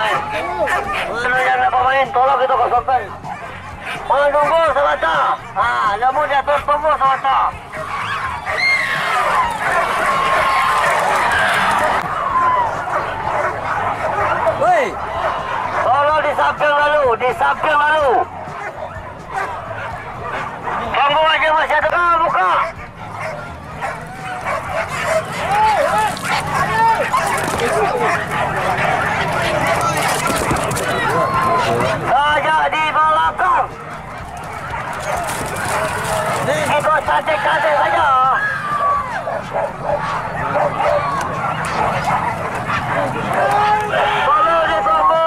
pemain. Mana yang nak pemain, tolong kita kosongkan. Menunggu sebentar. Namun dia terus tunggu sebentar. Woi. Tolong disamping lalu, Tunggu aja masih ada buka. Saja di belakang. Ikut cantik-cantik saja. Tolong ditunggu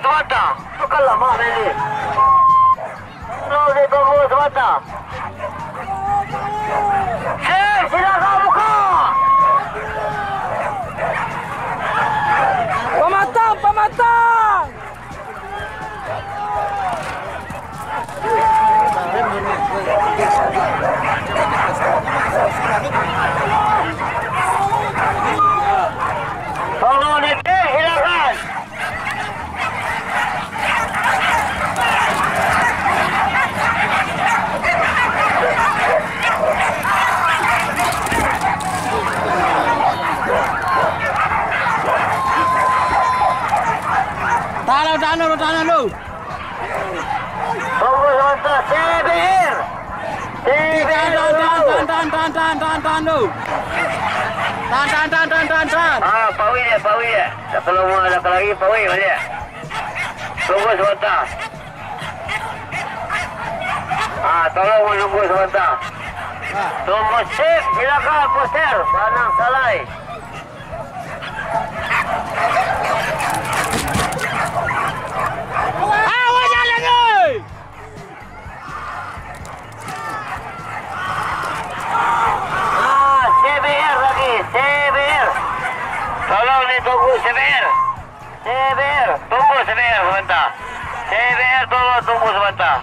sebentar. Bukan lama ini. Tolong ditunggu sebentar. Silakan buka. Pematang. Tolong ditik, silakan. Tahan lu. Tunggu sebentar, CBR. Tahan lu. Tahan. Pawi dia. Kalau mau ada lagi, pawi dia. Tunggu sebentar. Tolong menunggu sebentar. Tunggu sip, silakan poster. Panang Salai. CBR. Tolong ditunggu CBR. Tunggu CBR sebentar. CBR tolong tunggu sebentar.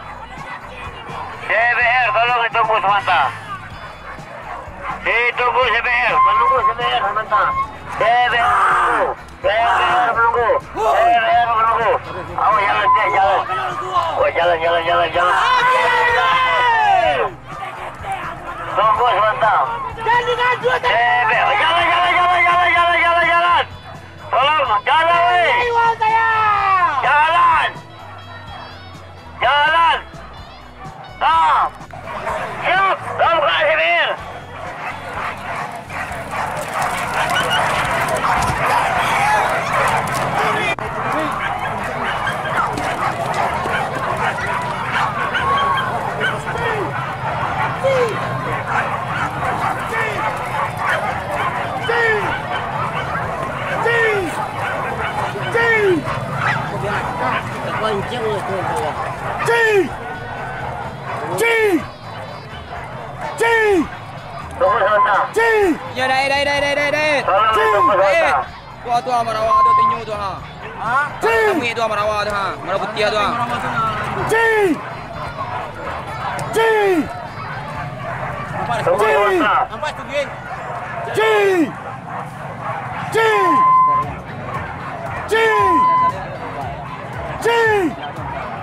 Ditunggu sebentar. Menunggu CBR sebentar. CBR menunggu. Awas jalan. Oh jalan. Tunggu sebentar. CBR. Jalan. Tolong jalan. Jalan. Siap. Tolong buka CBR. Tunggu sebentar. Ya đây. Tolong tunggu sebentar. Tu marawa tu tinyu tu ha. Kami tu marawa tu ha. Marawa putih tu ha. Tunggu sebentar. Nampak tu geng.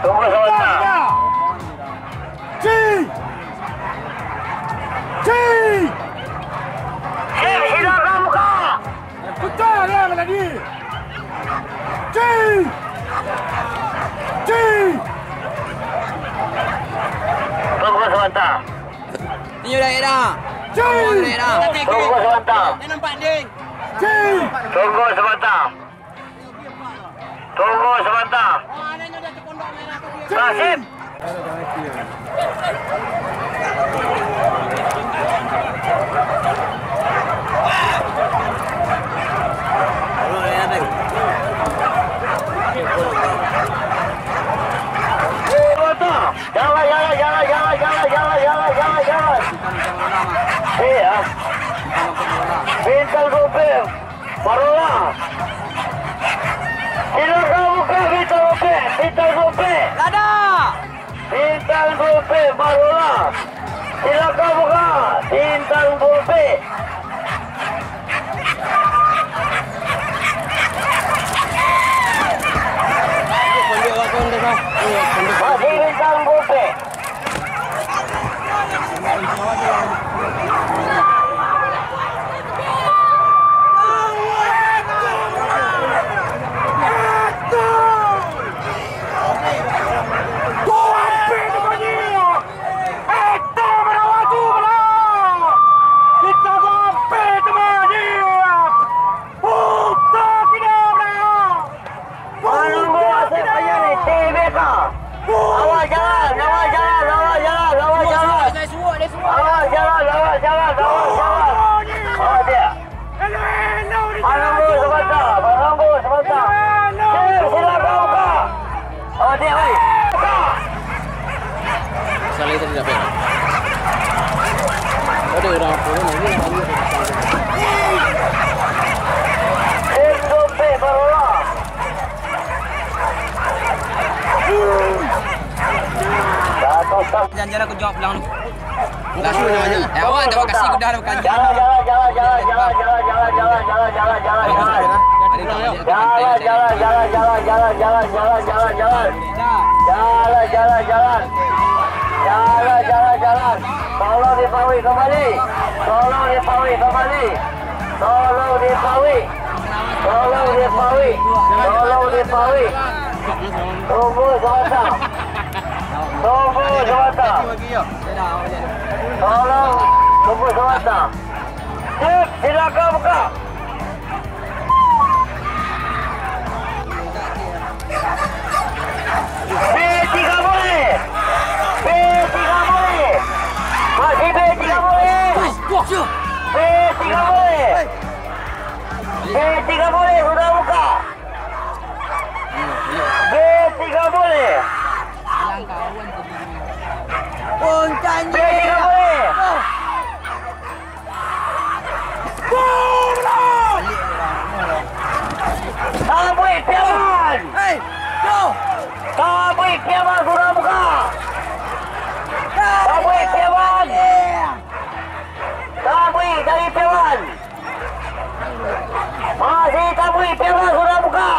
Tunggu sebentar. Silakan buka. Putar lah lagi. Tunggu sebentar. Tinyu dah. Tunggu sebentar. Dah nampak ding. Tunggu sebentar. Ada dah terpondok merah tu dia. Nasib. Jalan. Iya. Bintang Gopeng. Barulah. Silakan buka Bintang Gopeng. Lada. Bintang Gopeng barulah. Silakan buka Bintang Gopeng. Kasih kuda dah bukan. Jalan. Tolong dipawi kembali. Tunggu sebentar. Tolong tunggu sebentar. Cik, silakan buka. B3 boleh. Masih B3 boleh. B3 boleh, sudah buka. B3 boleh. B3 boleh. Tabrik Piaman. Tabrik Piaman sudah buka. Tabrik Piaman. Tabrik dari Piaman. Masih tabrik Piaman sudah buka.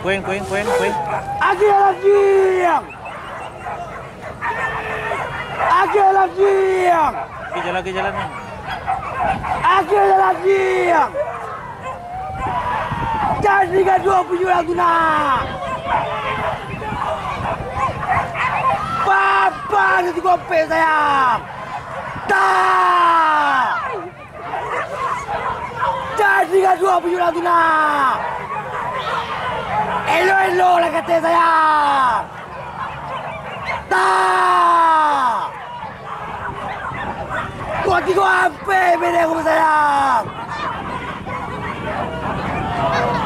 Quên. Aki làm riêng. Aki làm riêng. Ke jalan ni. Aki làm riêng. Jadi kan 27 lagu nak. Papa nanti gope sayang. Tak. Jadi kan 27 lagu nak. Elo lah kata sayang. Tak. Kau tiga apa benda aku sayang.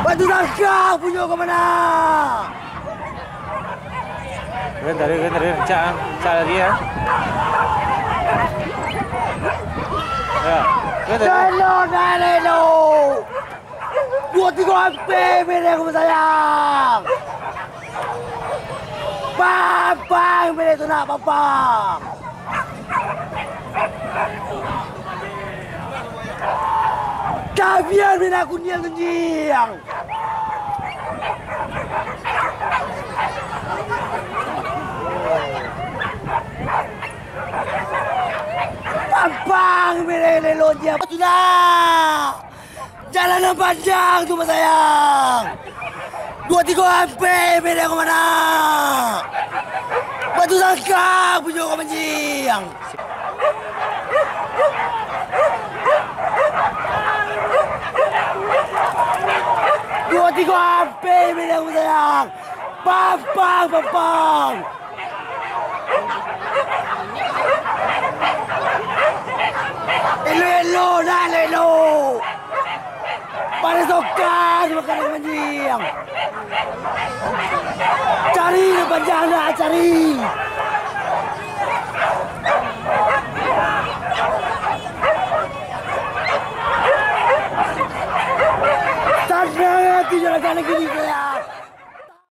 Batu tangkap punya ke mana? Bentar. Cak lagi ya. Ya. Lelo. 23 HP benda aku sayang. Bang benda tu nak papa. Kavian benda aku niang. Pampang lelo dia. Sudah. Jalan yang panjang tu mas sayang. 23 HP beda ke mana? Batu sangka punya kau menjiang. Dua tiga HP beda ke sayang. Pampang. Lelo. Pada sokan makan menjiang. Cari panjang nak cari. Tangan hati jalan gini saya.